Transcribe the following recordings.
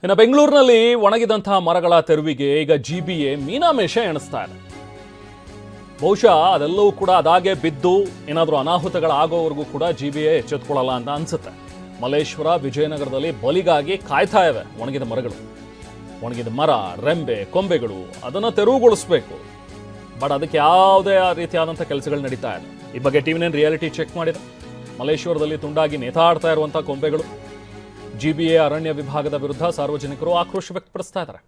ಇನ್ನು ಬೆಂಗಳೂರಿನಲ್ಲಿ ಒಣಗಿದಂತಹ ಮರಗಳ ತೆರವಿಗೆ ಈಗ ಜಿಬಿಎ ಮೀನಾಮೇಷ ಎಣಿಸ್ತಾ ಇದೆ. ಬಹುಶಃ ಅದೆಲ್ಲವೂ ಕೂಡ ಅದಾಗೆ ಬಿದ್ದು ಏನಾದರೂ ಅನಾಹುತಗಳಾಗೋವರೆಗೂ ಕೂಡ ಜಿಬಿಎ ಎಚ್ಚೆತ್ಕೊಳ್ಳಲ್ಲ ಅಂತ ಅನ್ಸುತ್ತೆ. ಮಲ್ಲೇಶ್ವರ, ವಿಜಯನಗರದಲ್ಲಿ ಬಲಿಗಾಗಿ ಕಾಯ್ತಾ ಇವೆ ಒಣಗಿದ ಮರಗಳು. ಒಣಗಿದ ಮರ, ರೆಂಬೆ, ಕೊಂಬೆಗಳು ಅದನ್ನು ತೆರವುಗೊಳಿಸಬೇಕು. ಬಟ್ ಅದಕ್ಕೆ ಯಾವುದೇ ರೀತಿಯಾದಂಥ ಕೆಲಸಗಳು ನಡೀತಾ ಇಲ್ಲ. ಈ ಬಗ್ಗೆ ಟಿವಿ9 ರಿಯಾಲಿಟಿ ಚೆಕ್ ಮಾಡಿದೆ. ಮಲ್ಲೇಶ್ವರದಲ್ಲಿ ತುಂಡಾಗಿ ನೇತಾಡ್ತಾ ಇರುವಂಥ ಕೊಂಬೆಗಳು. ಜಿಬಿಎ ಅರಣ್ಯ ವಿಭಾಗದ ವಿರುದ್ಧ ಸಾರ್ವಜನಿಕರು ಆಕ್ರೋಶ ವ್ಯಕ್ತಪಡಿಸ್ತಾ ಇದ್ದಾರೆ.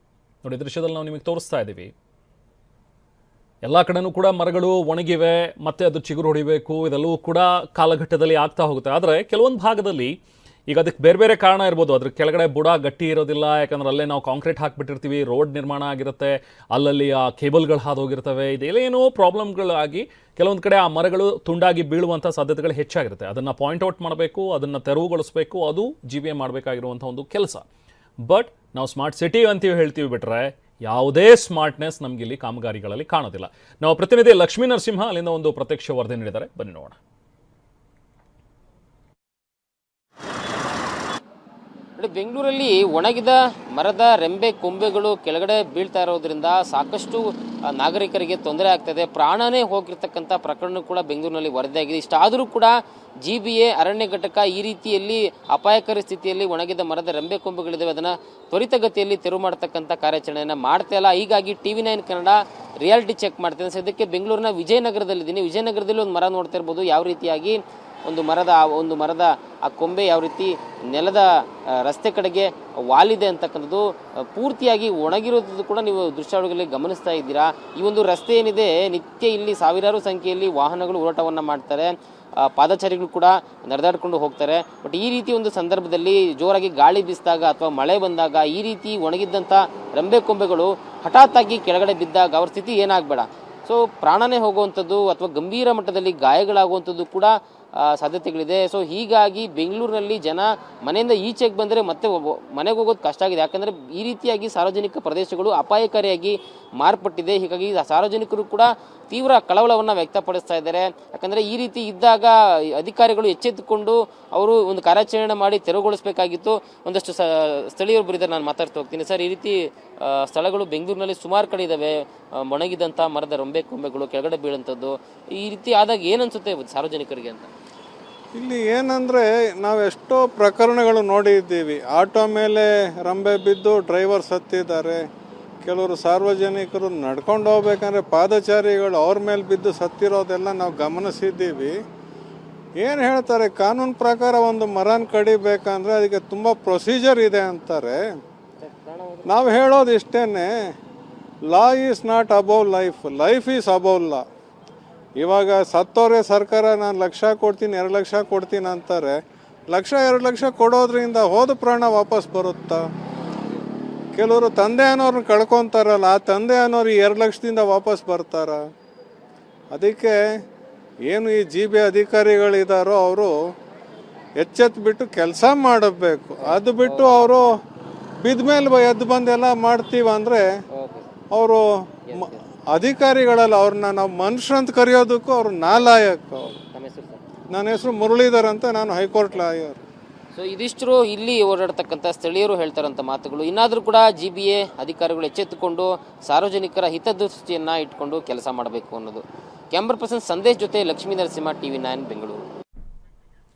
ನೋಡಿ, ದೃಶ್ಯದಲ್ಲಿ ನಾವು ನಿಮಗೆ ತೋರಿಸ್ತಾ ಇದ್ದೀವಿ. ಎಲ್ಲ ಕಡೆನೂ ಕೂಡ ಮರಗಳು ಒಣಗಿವೆ, ಮತ್ತೆ ಅದು ಚಿಗುರು ಹೊಡಿಬೇಕು. ಇದೆಲ್ಲವೂ ಕೂಡ ಕಾಲಘಟ್ಟದಲ್ಲಿ ಆಗ್ತಾ ಹೋಗುತ್ತೆ. ಆದರೆ ಕೆಲವೊಂದು ಭಾಗದಲ್ಲಿ ಈಗ ಅದಕ್ಕೆ ಬೇರೆ ಬೇರೆ ಕಾರಣ ಇರ್ಬೋದು. ಅದ್ರ ಕೆಳಗಡೆ ಬುಡ ಗಟ್ಟಿ ಇರೋದಿಲ್ಲ, ಯಾಕಂದ್ರೆ ಅಲ್ಲೇ ನಾವು ಕಾಂಕ್ರೀಟ್ ಹಾಕಿಬಿಟ್ಟಿರ್ತೀವಿ, ರೋಡ್ ನಿರ್ಮಾಣ ಆಗಿರುತ್ತೆ, ಅಲ್ಲಲ್ಲಿ ಆ ಕೇಬಲ್ಗಳು ಹಾದೋಗಿರ್ತವೆ. ಇದೆಲ್ಲೇನೋ ಪ್ರಾಬ್ಲಮ್ಗಳಾಗಿ ಕೆಲವೊಂದು ಕಡೆ ಆ ಮರಗಳು ತುಂಡಾಗಿ ಬೀಳುವಂಥ ಸಾಧ್ಯತೆಗಳು ಹೆಚ್ಚಾಗಿರುತ್ತೆ. ಅದನ್ನು ಪಾಯಿಂಟ್ ಔಟ್ ಮಾಡಬೇಕು, ಅದನ್ನು ತೆರವುಗೊಳಿಸಬೇಕು. ಅದು ಜಿಬಿಎ ಮಾಡಬೇಕಾಗಿರುವಂಥ ಒಂದು ಕೆಲಸ. ಬಟ್ ನಾವು ಸ್ಮಾರ್ಟ್ ಸಿಟಿ ಅಂತೀವಿ ಹೇಳ್ತೀವಿ, ಬಿಟ್ರೆ ಯಾವುದೇ ಸ್ಮಾರ್ಟ್ನೆಸ್ ನಮಗಿಲ್ಲಿ ಕಾಮಗಾರಿಗಳಲ್ಲಿ ಕಾಣೋದಿಲ್ಲ. ನಾವು ಪ್ರತಿನಿಧಿ ಲಕ್ಷ್ಮೀ ನರಸಿಂಹ ಅಲ್ಲಿಂದ ಒಂದು ಪ್ರತ್ಯಕ್ಷ ವರದಿ ನೀಡಿದ್ದಾರೆ. ಬನ್ನಿ ನೋಡೋಣ. ಬೆಂಗಳೂರಲ್ಲಿ ಒಣಗಿದ ಮರದ ರೆಂಬೆ ಕೊಂಬೆಗಳು ಕೆಳಗಡೆ ಬೀಳ್ತಾ ಇರೋದ್ರಿಂದ ಸಾಕಷ್ಟು ನಾಗರಿಕರಿಗೆ ತೊಂದರೆ ಆಗ್ತದೆ. ಪ್ರಾಣನೇ ಹೋಗಿರ್ತಕ್ಕಂಥ ಪ್ರಕರಣ ಕೂಡ ಬೆಂಗಳೂರಿನಲ್ಲಿ ವರದಿಯಾಗಿದೆ. ಇಷ್ಟಾದರೂ ಕೂಡ ಜಿಬಿಎ ಅರಣ್ಯ ಘಟಕ ಈ ರೀತಿಯಲ್ಲಿ ಅಪಾಯಕಾರಿ ಸ್ಥಿತಿಯಲ್ಲಿ ಒಣಗಿದ ಮರದ ರೆಂಬೆ ಕೊಂಬೆಗಳಿದ್ದಾವೆ, ಅದನ್ನು ತ್ವರಿತಗತಿಯಲ್ಲಿ ತೆರವು ಮಾಡತಕ್ಕಂಥ ಕಾರ್ಯಾಚರಣೆಯನ್ನು ಮಾಡ್ತಾ ಇಲ್ಲ. ಹೀಗಾಗಿ ಟಿವಿ9 ಕನ್ನಡ ರಿಯಾಲಿಟಿ ಚೆಕ್ ಮಾಡ್ತೇನೆ. ಸದ್ಯಕ್ಕೆ ಬೆಂಗಳೂರಿನ ವಿಜಯನಗರದಲ್ಲಿದ್ದೀನಿ. ವಿಜಯನಗರದಲ್ಲಿ ಒಂದು ಮರ ನೋಡ್ತಾ ಇರ್ಬೋದು, ಯಾವ ರೀತಿಯಾಗಿ ಒಂದು ಮರದ ಆ ಕೊಂಬೆ ಯಾವ ರೀತಿ ನೆಲದ ರಸ್ತೆ ಕಡೆಗೆ ವಾಲಿದೆ ಅಂತಕ್ಕಂಥದ್ದು ಪೂರ್ತಿಯಾಗಿ ಒಣಗಿರೋದು ಕೂಡ ನೀವು ದೃಶ್ಯಾವಳಿಗಳಲ್ಲಿ ಗಮನಿಸ್ತಾ ಇದ್ದೀರಾ. ಈ ಒಂದು ರಸ್ತೆ ಏನಿದೆ, ನಿತ್ಯ ಇಲ್ಲಿ ಸಾವಿರಾರು ಸಂಖ್ಯೆಯಲ್ಲಿ ವಾಹನಗಳು ಓಡಾಟವನ್ನು ಮಾಡ್ತಾರೆ, ಪಾದಚಾರಿಗಳು ಕೂಡ ನಡೆದಾಡ್ಕೊಂಡು ಹೋಗ್ತಾರೆ. ಬಟ್ ಈ ರೀತಿ ಒಂದು ಸಂದರ್ಭದಲ್ಲಿ ಜೋರಾಗಿ ಗಾಳಿ ಬೀಸಿದಾಗ ಅಥವಾ ಮಳೆ ಬಂದಾಗ ಈ ರೀತಿ ಒಣಗಿದ್ದಂಥ ರೆಂಬೆ ಕೊಂಬೆಗಳು ಹಠಾತ್ ಆಗಿ ಕೆಳಗಡೆ ಬಿದ್ದಾಗ ಅವ್ರ ಸ್ಥಿತಿ ಏನಾಗಬೇಡ, ಸೊ ಪ್ರಾಣನೇ ಹೋಗುವಂಥದ್ದು ಅಥವಾ ಗಂಭೀರ ಮಟ್ಟದಲ್ಲಿ ಗಾಯಗಳಾಗುವಂಥದ್ದು ಕೂಡ ಸಾಧ್ಯತೆಗಳಿದೆ. ಸೊ ಹೀಗಾಗಿ ಬೆಂಗಳೂರಿನಲ್ಲಿ ಜನ ಮನೆಯಿಂದ ಈಚೆಗೆ ಬಂದರೆ ಮತ್ತೆ ಮನೆಗೆ ಹೋಗೋದು ಕಷ್ಟ ಆಗಿದೆ. ಯಾಕಂದರೆ ಈ ರೀತಿಯಾಗಿ ಸಾರ್ವಜನಿಕ ಪ್ರದೇಶಗಳು ಅಪಾಯಕಾರಿಯಾಗಿ ಮಾರ್ಪಟ್ಟಿದೆ. ಹೀಗಾಗಿ ಸಾರ್ವಜನಿಕರು ಕೂಡ ತೀವ್ರ ಕಳವಳವನ್ನು ವ್ಯಕ್ತಪಡಿಸ್ತಾ ಇದ್ದಾರೆ. ಯಾಕಂದರೆ ಈ ರೀತಿ ಇದ್ದಾಗ ಅಧಿಕಾರಿಗಳು ಎಚ್ಚೆತ್ತುಕೊಂಡು ಅವರು ಒಂದು ಕಾರ್ಯಾಚರಣೆ ಮಾಡಿ ತೆರವುಗೊಳಿಸಬೇಕಾಗಿತ್ತು. ಒಂದಷ್ಟು ಸ್ಥಳೀಯರು ಬರೀತಾರೆ, ನಾನು ಮಾತಾಡ್ತಾ ಹೋಗ್ತೀನಿ. ಸರ್, ಈ ರೀತಿ ಸ್ಥಳಗಳು ಬೆಂಗಳೂರಿನಲ್ಲಿ ಸುಮಾರು ಕಡೆ ಇದ್ದಾವೆ, ಒಣಗಿದಂಥ ಮರದ ರೆಂಬೆ ಕೊಂಬೆಗಳು ಕೆಳಗಡೆ ಬೀಳುವಂಥದ್ದು. ಈ ರೀತಿ ಆದಾಗ ಏನನ್ಸುತ್ತೆ ಸಾರ್ವಜನಿಕರಿಗೆ ಅಂತ? ಇಲ್ಲಿ ಏನಂದರೆ, ನಾವು ಎಷ್ಟೋ ಪ್ರಕರಣಗಳು ನೋಡಿದ್ದೀವಿ. ಆಟೋ ಮೇಲೆ ರಂಬೆ ಬಿದ್ದು ಡ್ರೈವರ್ ಸತ್ತಿದ್ದಾರೆ. ಕೆಲವರು ಸಾರ್ವಜನಿಕರು ನಡ್ಕೊಂಡು ಹೋಗ್ಬೇಕಂದ್ರೆ ಪಾದಚಾರಿಗಳು ಅವ್ರ ಮೇಲೆ ಬಿದ್ದು ಸತ್ತಿರೋದೆಲ್ಲ ನಾವು ಗಮನಿಸಿದ್ದೀವಿ. ಏನು ಹೇಳ್ತಾರೆ, ಕಾನೂನು ಪ್ರಕಾರ ಒಂದು ಮರನ ಕಡಿಬೇಕಂದ್ರೆ ಅದಕ್ಕೆ ತುಂಬ ಪ್ರೊಸೀಜರ್ ಇದೆ ಅಂತಾರೆ. ನಾವು ಹೇಳೋದು ಇಷ್ಟೇ, law is not above life, life is above law. ಇವಾಗ ಸತ್ತೋರೆ ಸರ್ಕಾರ ನಾನು 1 ಲಕ್ಷ ಕೊಡ್ತೀನಿ, 2 ಲಕ್ಷ ಕೊಡ್ತೀನಿ ಅಂತಾರೆ. 1 ಲಕ್ಷ 2 ಲಕ್ಷ ಕೊಡೋದ್ರಿಂದ ಹೋದ ಪ್ರಾಣ ವಾಪಸ್ ಬರುತ್ತಾ? ಕೆಲವರು ತಂದೆ ಅನ್ನೋರನ್ನ ಕಳ್ಕೊತಾರಲ್ಲ, ಆ ತಂದೆ ಅನ್ನೋರು 2 ಲಕ್ಷದಿಂದ ವಾಪಸ್ ಬರ್ತಾರ? ಅದಕ್ಕೆ ಏನು ಈ ಜಿಬಿಎ ಅಧಿಕಾರಿಗಳಿದಾರೋ ಅವರು ಎಚ್ಚೆತ್ಬಿಟ್ಟು ಕೆಲಸ ಮಾಡಬೇಕು. ಅದು ಬಿಟ್ಟು ಅವರು ಬಿದ್ಮೇಲೆ ಎದ್ದು ಬಂದೆಲ್ಲ ಮಾಡ್ತೀವಂದರೆ ಅವರು ಅಧಿಕಾರಿಗಳಲ್ಲ, ಅವ್ರನ್ನ ನಾವು ಮನುಷ್ಯರಂತ ಕರೆಯೋದಕ್ಕೂ ಅವ್ರು ನಾಲಾಯಕ. ನನ್ನ ಹೆಸರು ಮುರಳೀಧರ್ ಅಂತ, ನಾನು ಹೈಕೋರ್ಟ್ ಲಾಯರ್. ಸೊ ಇದಿಷ್ಟು ಇಲ್ಲಿ ಓಡಾಡ್ತಕ್ಕಂಥ ಸ್ಥಳೀಯರು ಹೇಳ್ತಾರಂಥ ಮಾತುಗಳು. ಇನ್ನಾದರೂ ಕೂಡ ಜಿಬಿಎ ಅಧಿಕಾರಿಗಳು ಎಚ್ಚೆತ್ತುಕೊಂಡು ಸಾರ್ವಜನಿಕರ ಹಿತದೃಷ್ಟಿಯನ್ನು ಇಟ್ಕೊಂಡು ಕೆಲಸ ಮಾಡಬೇಕು ಅನ್ನೋದು. ಕ್ಯಾಮ್ರಾ ಪರ್ಸನ್ ಸಂದೇಶ್ ಜೊತೆ ಲಕ್ಷ್ಮೀ ನರಸಿಂಹ, ಟಿವಿ9 ಬೆಂಗಳೂರು.